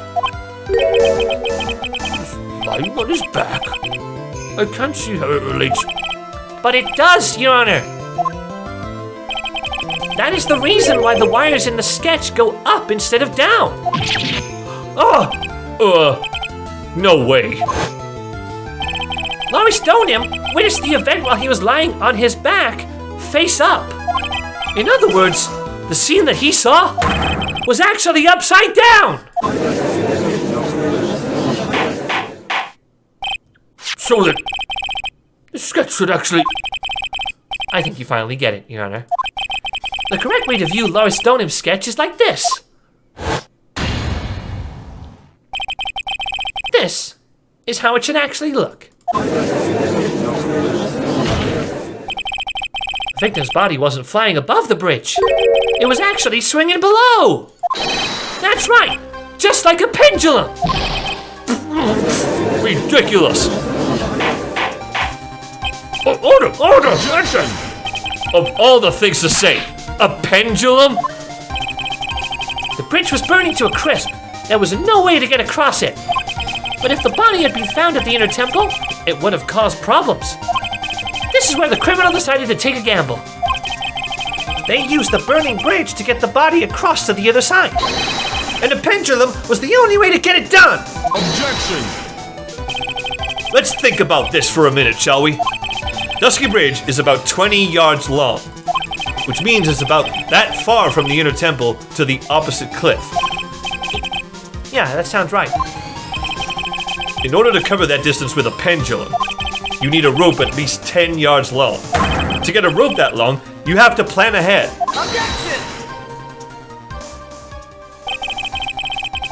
Lying on his back? I can't see how it relates. But it does, Your Honor. That is the reason why the wires in the sketch go up instead of down. No way. Laurie Stoneham witnessed the event while he was lying on his back, face up. In other words, the scene that he saw was actually upside down. So that the sketch should actually... I think you finally get it, Your Honor. The correct way to view Lauristonum's sketch is like this. This is how it should actually look. The victim's body wasn't flying above the bridge. It was actually swinging below. That's right, just like a pendulum. Ridiculous! Order! Objection! Of all the things to say, a pendulum? The bridge was burning to a crisp. There was no way to get across it. But if the body had been found at the inner temple, it would have caused problems. This is where the criminal decided to take a gamble. They used the burning bridge to get the body across to the other side. And a pendulum was the only way to get it done. Objection! Let's think about this for a minute, shall we? Dusky Bridge is about 20 yards long, which means it's about that far from the inner temple to the opposite cliff. Yeah, that sounds right. In order to cover that distance with a pendulum, you need a rope at least 10 yards long. To get a rope that long, you have to plan ahead. Objection!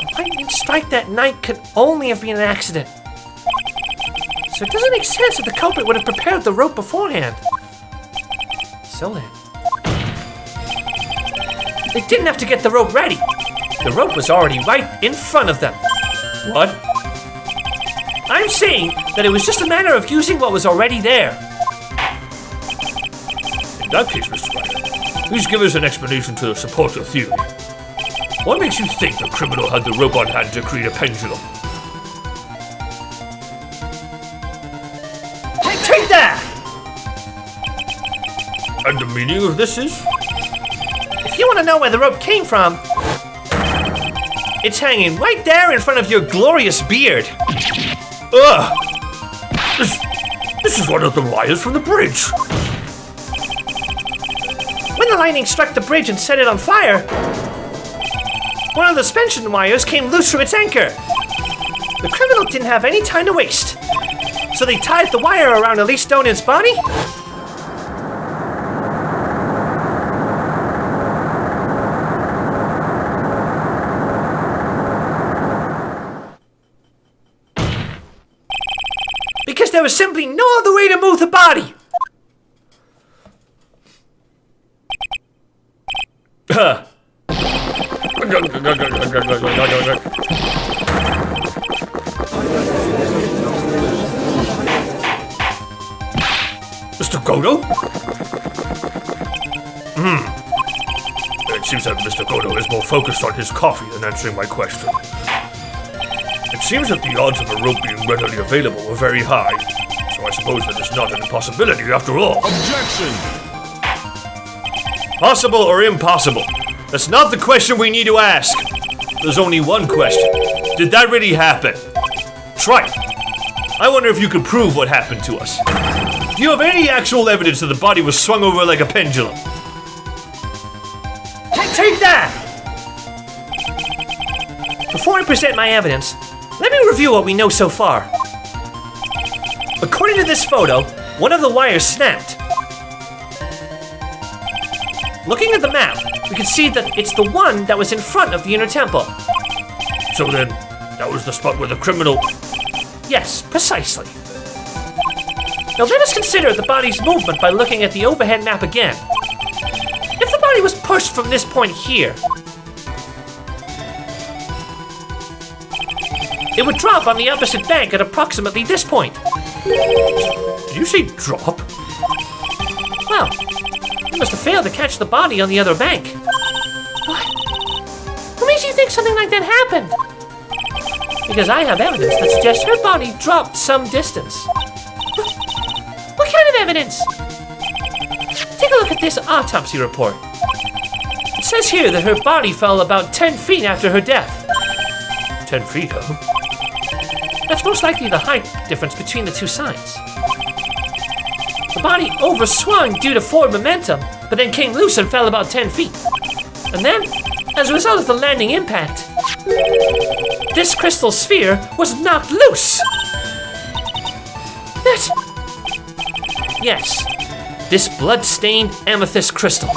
The lightning strike that night could only have been an accident. So it doesn't make sense that the culprit would have prepared the rope beforehand. So then, they didn't have to get the rope ready. The rope was already right in front of them. What? I'm saying that it was just a matter of using what was already there. In that case, Mr. Wright, please give us an explanation to support your theory. What makes you think the criminal had the rope on hand to create a pendulum? Take that! And the meaning of this is? If you want to know where the rope came from, it's hanging right there in front of your glorious beard. Ugh! This is one of the wires from the bridge. When the lightning struck the bridge and set it on fire, one of the suspension wires came loose from its anchor. The criminal didn't have any time to waste, so they tied the wire around Elise Donan's body. Because there was simply no other way to move the body. Mr. Godo? It seems that Mr. Godo is more focused on his coffee than answering my question. It seems that the odds of a rope being readily available were very high, so I suppose that it's not an impossibility after all. Objection! Possible or impossible? That's not the question we need to ask. There's only one question. Did that really happen? Try it. I wonder if you could prove what happened to us. Do you have any actual evidence that the body was swung over like a pendulum? Take that! Before I present my evidence, let me review what we know so far. According to this photo, one of the wires snapped. Looking at the map, we can see that it's the one that was in front of the inner temple. So then, that was the spot where the criminal... Yes, precisely. Now let us consider the body's movement by looking at the overhead map again. If the body was pushed from this point here, it would drop on the opposite bank at approximately this point. Did you say drop? Well, you must have failed to catch the body on the other bank. What? What makes you think something like that happened? Because I have evidence that suggests her body dropped some distance. What kind of evidence? Take a look at this autopsy report. It says here that her body fell about 10 feet after her death. 10 feet, huh? That's most likely the height difference between the two sides. The body overswung due to forward momentum, but then came loose and fell about 10 feet. And then, as a result of the landing impact, this crystal sphere was knocked loose. Yes, this blood-stained amethyst crystal.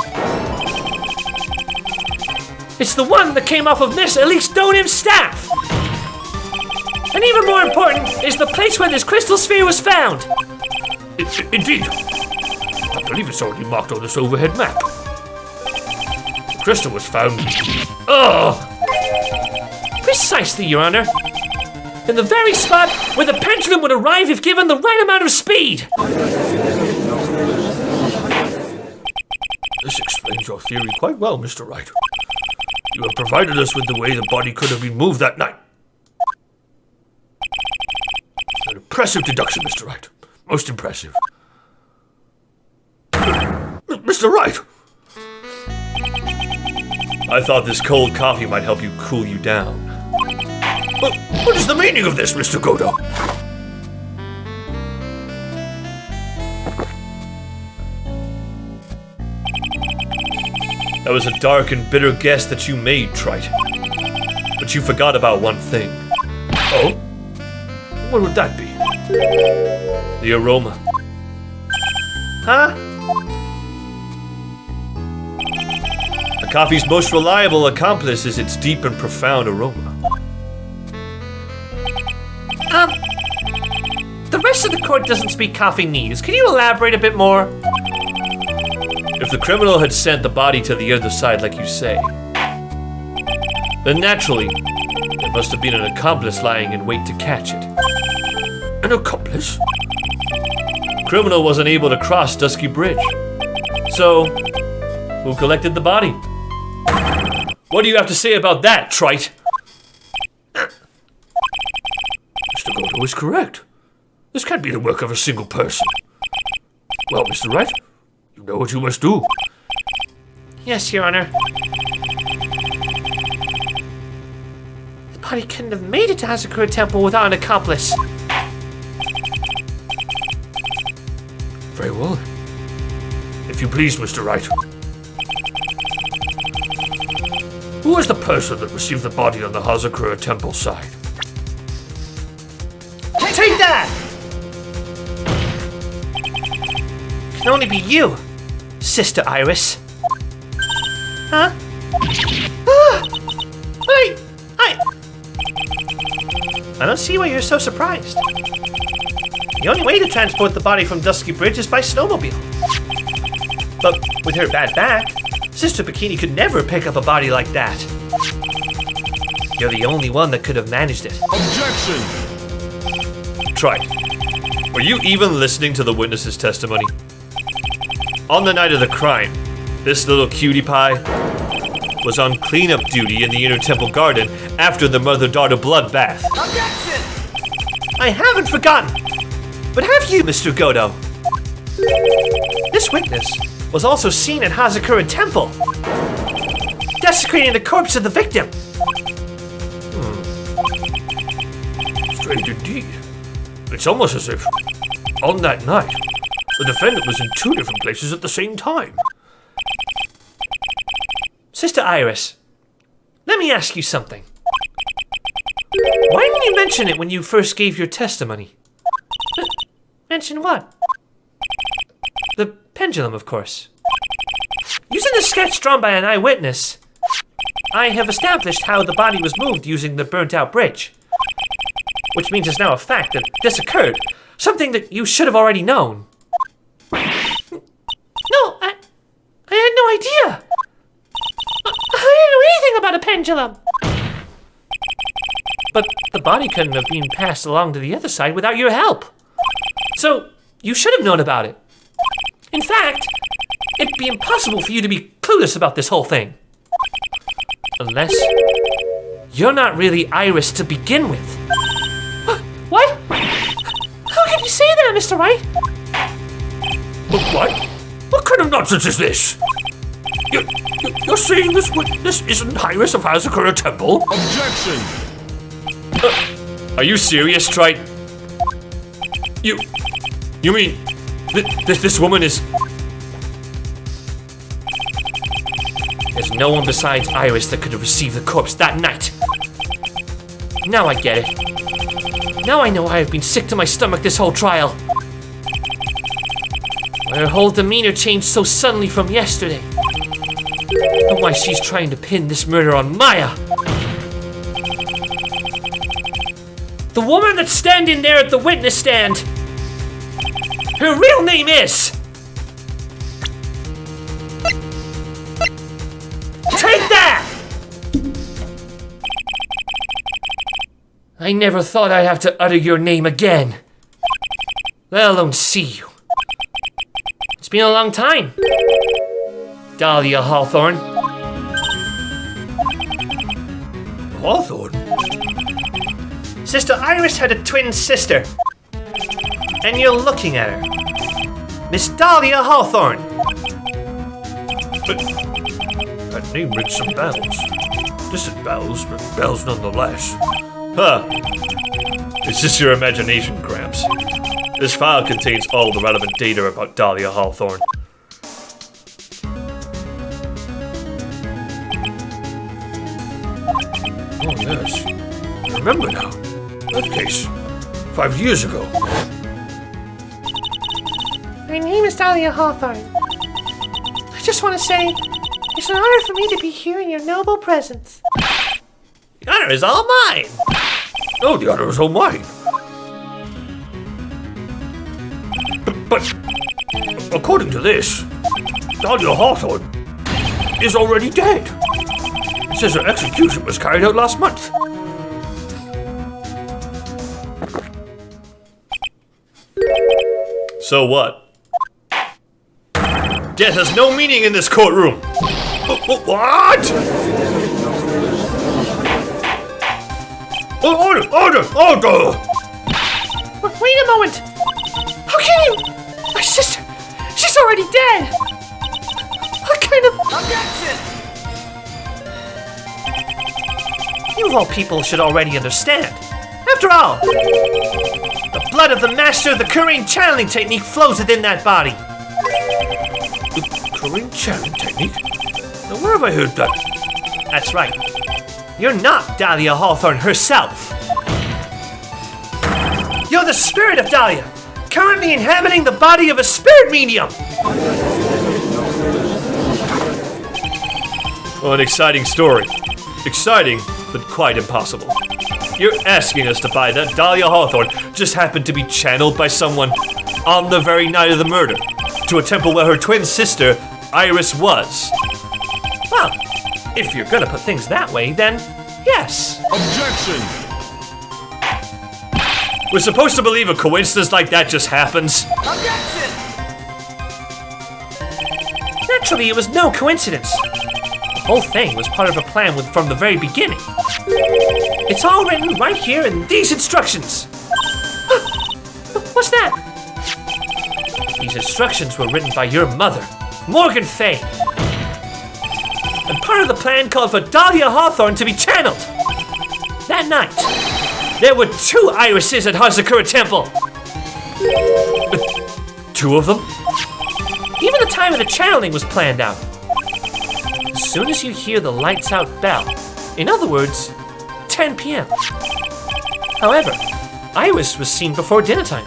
It's the one that came off of Miss Elise Donim's staff! And even more important is the place where this crystal sphere was found! Indeed. I believe it's already marked on this overhead map. The crystal was found. Precisely, Your Honor. In the very spot where the pendulum would arrive if given the right amount of speed! This explains your theory quite well, Mr. Wright. You have provided us with the way the body could have been moved that night. An impressive deduction, Mr. Wright. Most impressive. Mr. Wright! I thought this cold coffee might help you cool you down. What is the meaning of this, Mr. Godo? That was a dark and bitter guess that you made, Trite. But you forgot about one thing. Oh? What would that be? The aroma. Huh? A coffee's most reliable accomplice is its deep and profound aroma. The rest of the court doesn't speak Coffeenese. Can you elaborate a bit more? If the criminal had sent the body to the other side like you say, then naturally, there must have been an accomplice lying in wait to catch it. An accomplice? Criminal wasn't able to cross Dusky Bridge. So, who collected the body? What do you have to say about that, Trite? Mr. Godo is correct. This can't be the work of a single person. Well, Mr. Wright, you know what you must do. Yes, Your Honor. The body couldn't have made it to Hazakura Temple without an accomplice. Very well. If you please, Mr. Wright. Who was the person that received the body on the Hazakura Temple side? Take that! Can only be you, Sister Iris. Huh? Wait! I don't see why you're so surprised. The only way to transport the body from Dusky Bridge is by snowmobile. But with her bad back, Sister Bikini could never pick up a body like that. You're the only one that could have managed it. Objection! Trite, were you even listening to the witness's testimony? On the night of the crime, this little cutie pie was on cleanup duty in the inner temple garden after the mother-daughter bloodbath. Objection! I haven't forgotten. But have you, Mr. Godo? This witness was also seen at Hazakura Temple, desecrating the corpse of the victim. Strange indeed. It's almost as if, on that night, the defendant was in two different places at the same time. Sister Iris, let me ask you something. Why didn't you mention it when you first gave your testimony? Mention what? The pendulum, of course. Using the sketch drawn by an eyewitness, I have established how the body was moved using the burnt-out bridge. Which means it's now a fact that this occurred. Something that you should have already known. No, I had no idea. I didn't know anything about a pendulum. But the body couldn't have been passed along to the other side without your help. So, you should have known about it. In fact, it'd be impossible for you to be clueless about this whole thing. Unless you're not really Iris to begin with. What? How can you say that, Mr. Wright? But what? What kind of nonsense is this? You're saying this isn't Iris of Hazakura Temple? Objection! Are you serious, Trite? You mean this woman is... There's no one besides Iris that could have received the corpse that night. Now I get it. Now I know why I've been sick to my stomach this whole trial. Why her whole demeanor changed so suddenly from yesterday. and why she's trying to pin this murder on Maya. The woman that's standing there at the witness stand, her real name is... Take that! I never thought I'd have to utter your name again, let alone see you. It's been a long time, Dahlia Hawthorne. Hawthorne? Sister Iris had a twin sister, and you're looking at her. Miss Dahlia Hawthorne. But that name rings some bells. Distant bells, but bells nonetheless. Huh. It's just your imagination, Gramps. This file contains all the relevant data about Dahlia Hawthorne. Oh, yes. I remember now. That case. 5 years ago. My name is Dahlia Hawthorne. I just want to say, it's an honor for me to be here in your noble presence. The honor is all mine! Oh, the honor is all mine. But according to this, Dahlia Hawthorne is already dead. It says her execution was carried out last month. So what? Death has no meaning in this courtroom! What? Order! Wait a moment! How can you? My sister, she's already dead! What kind of... Objection! You of all people should already understand. After all, the blood of the master of the Korean channeling technique flows within that body. The Korean channeling technique? Now, where have I heard that? That's right. You're not Dahlia Hawthorne herself. You're the spirit of Dahlia, currently inhabiting the body of a spirit medium. Well, an exciting story. Exciting, but quite impossible. You're asking us to buy that Dahlia Hawthorne just happened to be channeled by someone on the very night of the murder to a temple where her twin sister, Iris, was. Well, if you're gonna put things that way, then yes. Objection! We're supposed to believe a coincidence like that just happens? Objection! Naturally, it was no coincidence. The whole thing was part of a plan from the very beginning. It's all written right here in these instructions. What's that? These instructions were written by your mother, Morgan Fay. And part of the plan called for Dahlia Hawthorne to be channeled. That night, there were 2 irises at Hazakura Temple. 2 of them? Even the time of the channeling was planned out. As soon as you hear the lights out bell, in other words, 10 p.m. However, Iris was seen before dinner time.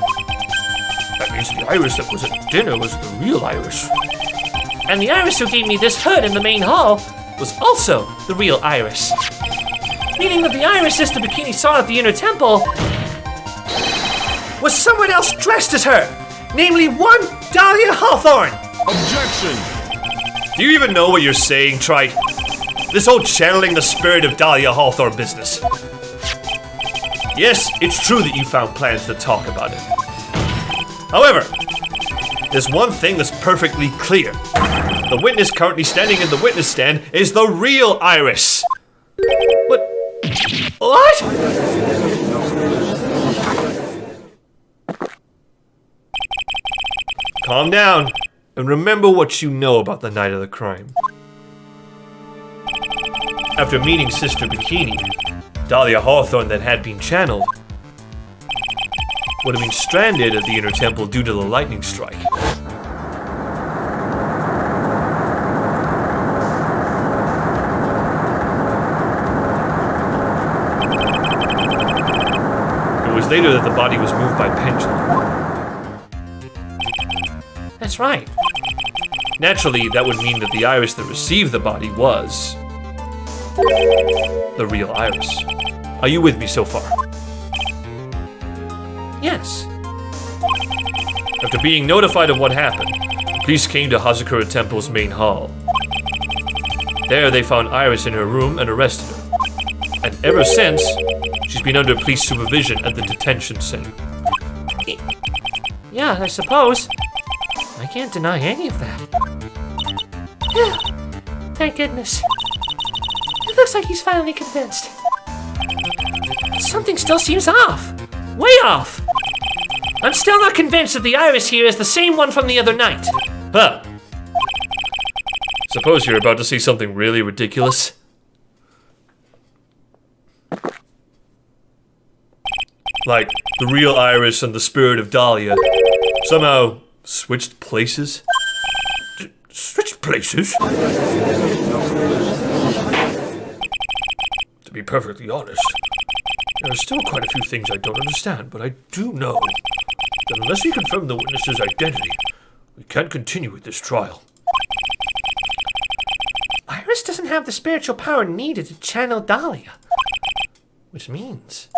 That means the Iris that was at dinner was the real Iris. And the Iris who gave me this hood in the main hall was also the real Iris. Meaning that the Iris Sister Bikini saw at the inner temple was someone else dressed as her, namely one Dahlia Hawthorne. Objection! Do you even know what you're saying, Trite? This whole channeling the spirit of Dahlia Hawthorne business. Yes, it's true that you found plans to talk about it. However, there's one thing that's perfectly clear. The witness currently standing in the witness stand is the real Iris. What? What? Calm down, and remember what you know about the night of the crime. After meeting Sister Bikini, Dahlia Hawthorne that had been channeled would have been stranded at the inner temple due to the lightning strike. It was later that the body was moved by pendulum. That's right. Naturally, that would mean that the iris that received the body was the real iris. Are you with me so far? Yes. After being notified of what happened, the police came to Hazakura Temple's main hall. There they found Iris in her room and arrested her. And ever since, she's been under police supervision at the detention center. Yeah, I suppose. I can't deny any of that. Thank goodness. It looks like he's finally convinced. But something still seems off. Way off. I'm still not convinced that the iris here is the same one from the other night. Huh. Suppose you're about to see something really ridiculous. Like, the real Iris and the spirit of Dahlia somehow switched places? Switched places? To be perfectly honest, there are still quite a few things I don't understand, but I do know that unless we confirm the witness's identity, we can't continue with this trial. Iris doesn't have the spiritual power needed to channel Dahlia. Which means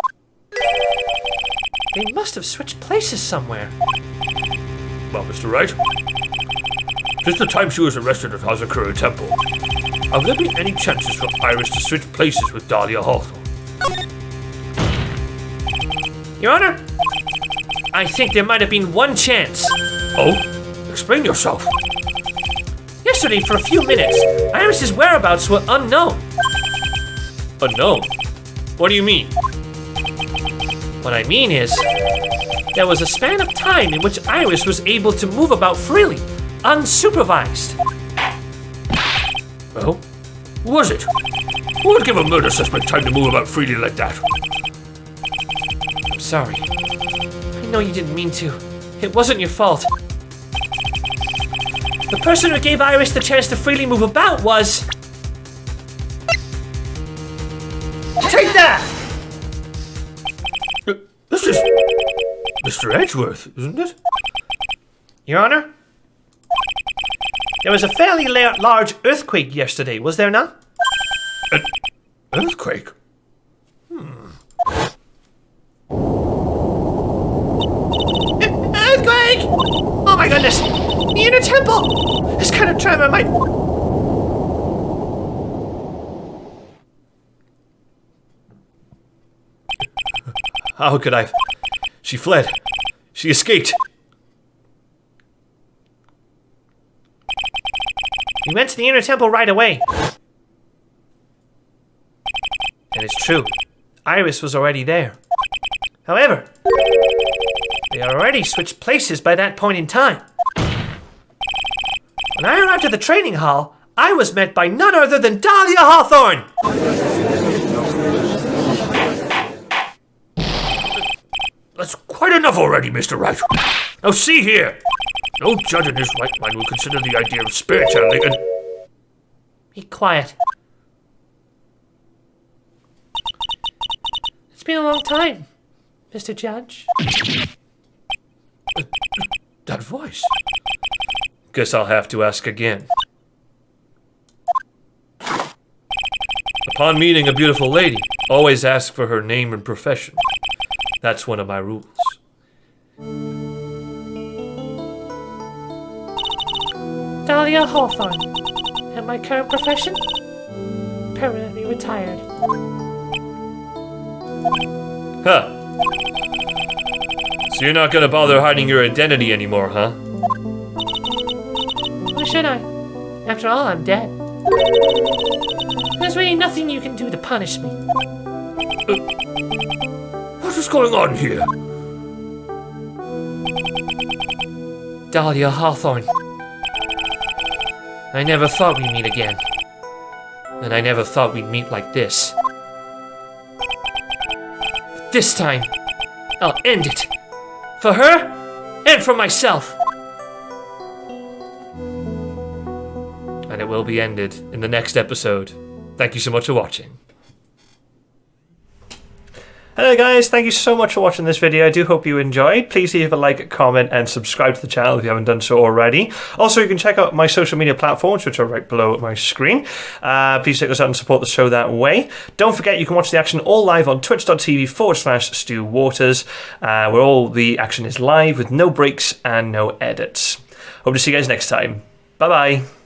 they must have switched places somewhere. Well, Mr. Wright, since the time she was arrested at Hazakura Temple, have there been any chances for Iris to switch places with Dahlia Hawthorne? Your Honor, I think there might have been one chance. Oh? Explain yourself. Yesterday, for a few minutes, Iris's whereabouts were unknown. Unknown? What do you mean? What I mean is, there was a span of time in which Iris was able to move about freely, unsupervised. Well, was it? Who would give a murder suspect time to move about freely like that? I'm sorry. I know you didn't mean to. It wasn't your fault. The person who gave Iris the chance to freely move about was... Take that! This is Mr. Edgeworth, isn't it? Your Honor? There was a fairly large earthquake yesterday, was there not? An earthquake? Earthquake! Oh my goodness! The inner temple! This kind of tremor might... How could I? She fled. She escaped. We went to the inner temple right away. And it's true. Iris was already there. However, they had already switched places by that point in time. When I arrived at the training hall, I was met by none other than Dahlia Hawthorne! That's quite enough already, Mr. Wright. Now see here. No judge in his right mind will consider the idea of spirit channeling and... Be quiet. It's been a long time, Mr. Judge. That voice. Guess I'll have to ask again. Upon meeting a beautiful lady, always ask for her name and profession. That's one of my rules. Dahlia Hawthorne. And my current profession? Permanently retired. Huh. So you're not gonna bother hiding your identity anymore, huh? Why should I? After all, I'm dead. There's really nothing you can do to punish me. What is going on here? Dahlia Hawthorne. I never thought we'd meet again. And I never thought we'd meet like this. But this time, I'll end it. For her, and for myself. And it will be ended in the next episode. Thank you so much for watching. Hello guys, thank you so much for watching this video. I do hope you enjoyed. Please leave a like, comment, and subscribe to the channel if you haven't done so already. Also, you can check out my social media platforms, which are right below my screen. Please check us out and support the show that way. Don't forget, you can watch the action all live on twitch.tv/Stu Waters, where all the action is live with no breaks and no edits. Hope to see you guys next time. Bye-bye.